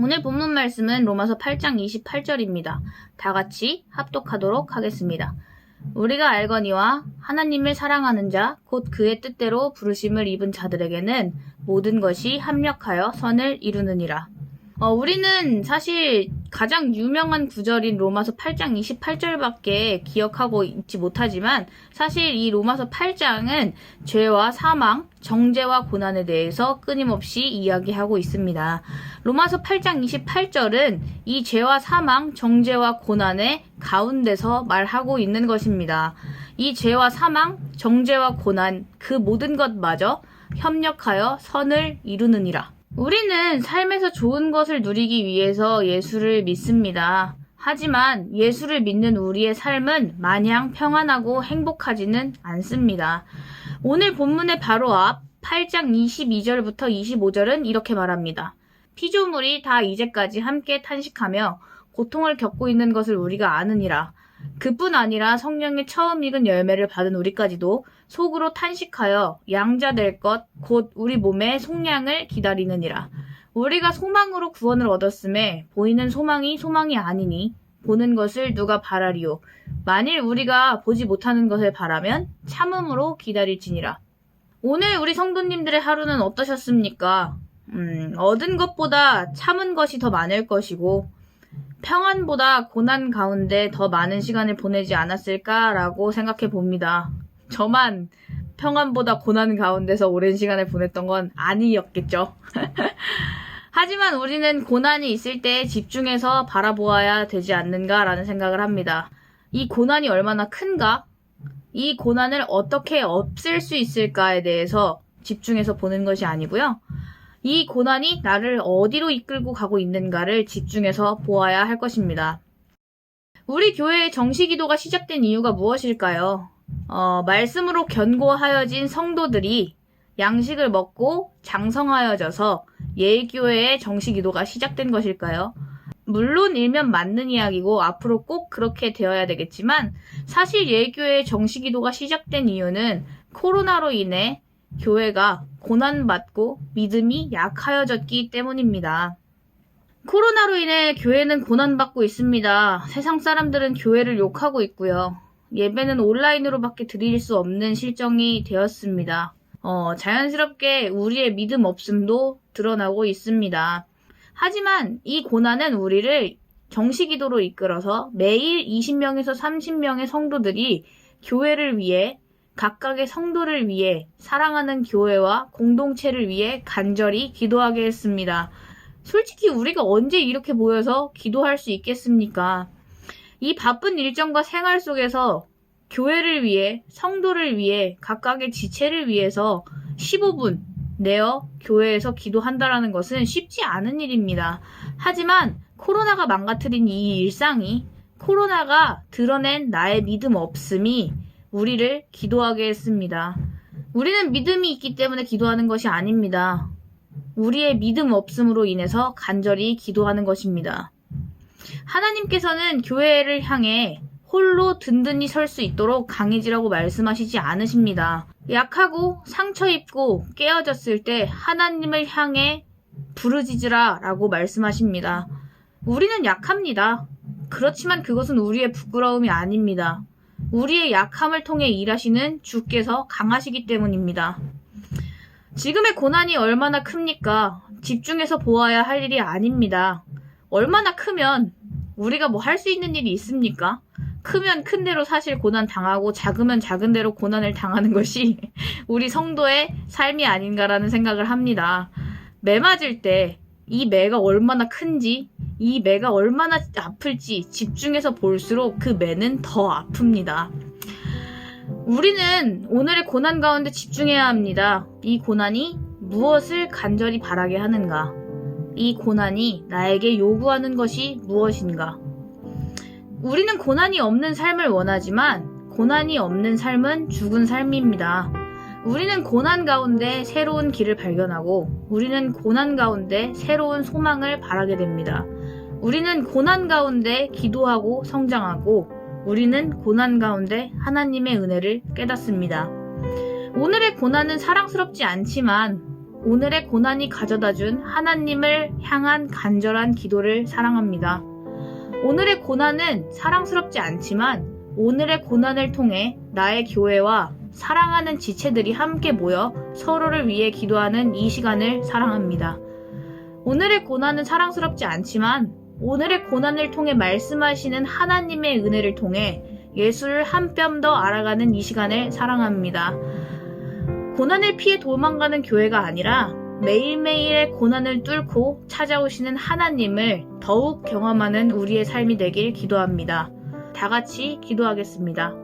오늘 본문 말씀은 로마서 8장 28절입니다. 다 같이 합독하도록 하겠습니다. 우리가 알거니와 하나님을 사랑하는 자, 곧 그의 뜻대로 부르심을 입은 자들에게는 모든 것이 합력하여 선을 이루느니라. 우리는 사실 가장 유명한 구절인 로마서 8장 28절밖에 기억하고 있지 못하지만 사실 이 로마서 8장은 죄와 사망, 정죄와 고난에 대해서 끊임없이 이야기하고 있습니다. 로마서 8장 28절은 이 죄와 사망, 정죄와 고난의 가운데서 말하고 있는 것입니다. 이 죄와 사망, 정죄와 고난, 그 모든 것마저 협력하여 선을 이루느니라. 우리는 삶에서 좋은 것을 누리기 위해서 예수를 믿습니다. 하지만 예수를 믿는 우리의 삶은 마냥 평안하고 행복하지는 않습니다. 오늘 본문의 바로 앞 8장 22절부터 25절은 이렇게 말합니다. 피조물이 다 이제까지 함께 탄식하며 고통을 겪고 있는 것을 우리가 아느니라. 그뿐 아니라 성령의 처음 익은 열매를 받은 우리까지도 속으로 탄식하여 양자 될 것 곧 우리 몸의 속량을 기다리느니라. 우리가 소망으로 구원을 얻었음에 보이는 소망이 소망이 아니니 보는 것을 누가 바라리요. 만일 우리가 보지 못하는 것을 바라면 참음으로 기다릴지니라. 오늘 우리 성도님들의 하루는 어떠셨습니까? 얻은 것보다 참은 것이 더 많을 것이고 평안보다 고난 가운데 더 많은 시간을 보내지 않았을까라고 생각해 봅니다. 저만 평안보다 고난 가운데서 오랜 시간을 보냈던 건 아니었겠죠. 하지만 우리는 고난이 있을 때 집중해서 바라보아야 되지 않는가라는 생각을 합니다. 이 고난이 얼마나 큰가? 이 고난을 어떻게 없앨 수 있을까에 대해서 집중해서 보는 것이 아니고요. 이 고난이 나를 어디로 이끌고 가고 있는가를 집중해서 보아야 할 것입니다. 우리 교회의 정시기도가 시작된 이유가 무엇일까요? 말씀으로 견고하여진 성도들이 양식을 먹고 장성하여져서 예교회의 정시기도가 시작된 것일까요? 물론 일면 맞는 이야기고 앞으로 꼭 그렇게 되어야 되겠지만 사실 예교회의 정시기도가 시작된 이유는 코로나로 인해 교회가 고난받고 믿음이 약하여졌기 때문입니다. 코로나로 인해 교회는 고난받고 있습니다. 세상 사람들은 교회를 욕하고 있고요. 예배는 온라인으로밖에 드릴 수 없는 실정이 되었습니다. 자연스럽게 우리의 믿음 없음도 드러나고 있습니다. 하지만 이 고난은 우리를 정시기도로 이끌어서 매일 20명에서 30명의 성도들이 교회를 위해 각각의 성도를 위해 사랑하는 교회와 공동체를 위해 간절히 기도하게 했습니다. 솔직히 우리가 언제 이렇게 모여서 기도할 수 있겠습니까? 이 바쁜 일정과 생활 속에서 교회를 위해, 성도를 위해, 각각의 지체를 위해서 15분 내어 교회에서 기도한다라는 것은 쉽지 않은 일입니다. 하지만 코로나가 망가뜨린 이 일상이, 코로나가 드러낸 나의 믿음 없음이 우리를 기도하게 했습니다. 우리는 믿음이 있기 때문에 기도하는 것이 아닙니다. 우리의 믿음 없음으로 인해서 간절히 기도하는 것입니다. 하나님께서는 교회를 향해 홀로 든든히 설 수 있도록 강해지라고 말씀하시지 않으십니다. 약하고 상처 입고 깨어졌을 때 하나님을 향해 부르짖으라 라고 말씀하십니다. 우리는 약합니다. 그렇지만 그것은 우리의 부끄러움이 아닙니다. 우리의 약함을 통해 일하시는 주께서 강하시기 때문입니다. 지금의 고난이 얼마나 큽니까? 집중해서 보아야 할 일이 아닙니다. 얼마나 크면 우리가 뭐 할 수 있는 일이 있습니까? 크면 큰 대로 사실 고난 당하고 작으면 작은 대로 고난을 당하는 것이 우리 성도의 삶이 아닌가라는 생각을 합니다. 매 맞을 때 이 매가 얼마나 큰지, 이 매가 얼마나 아플지 집중해서 볼수록 그 매는 더 아픕니다. 우리는 오늘의 고난 가운데 집중해야 합니다. 이 고난이 무엇을 간절히 바라게 하는가? 이 고난이 나에게 요구하는 것이 무엇인가? 우리는 고난이 없는 삶을 원하지만 고난이 없는 삶은 죽은 삶입니다. 우리는 고난 가운데 새로운 길을 발견하고 우리는 고난 가운데 새로운 소망을 바라게 됩니다. 우리는 고난 가운데 기도하고 성장하고 우리는 고난 가운데 하나님의 은혜를 깨닫습니다. 오늘의 고난은 사랑스럽지 않지만 오늘의 고난이 가져다준 하나님을 향한 간절한 기도를 사랑합니다. 오늘의 고난은 사랑스럽지 않지만 오늘의 고난을 통해 나의 교회와 사랑하는 지체들이 함께 모여 서로를 위해 기도하는 이 시간을 사랑합니다. 오늘의 고난은 사랑스럽지 않지만 오늘의 고난을 통해 말씀하시는 하나님의 은혜를 통해 예수를 한 뼘 더 알아가는 이 시간을 사랑합니다. 고난을 피해 도망가는 교회가 아니라 매일매일의 고난을 뚫고 찾아오시는 하나님을 더욱 경험하는 우리의 삶이 되길 기도합니다. 다 같이 기도하겠습니다.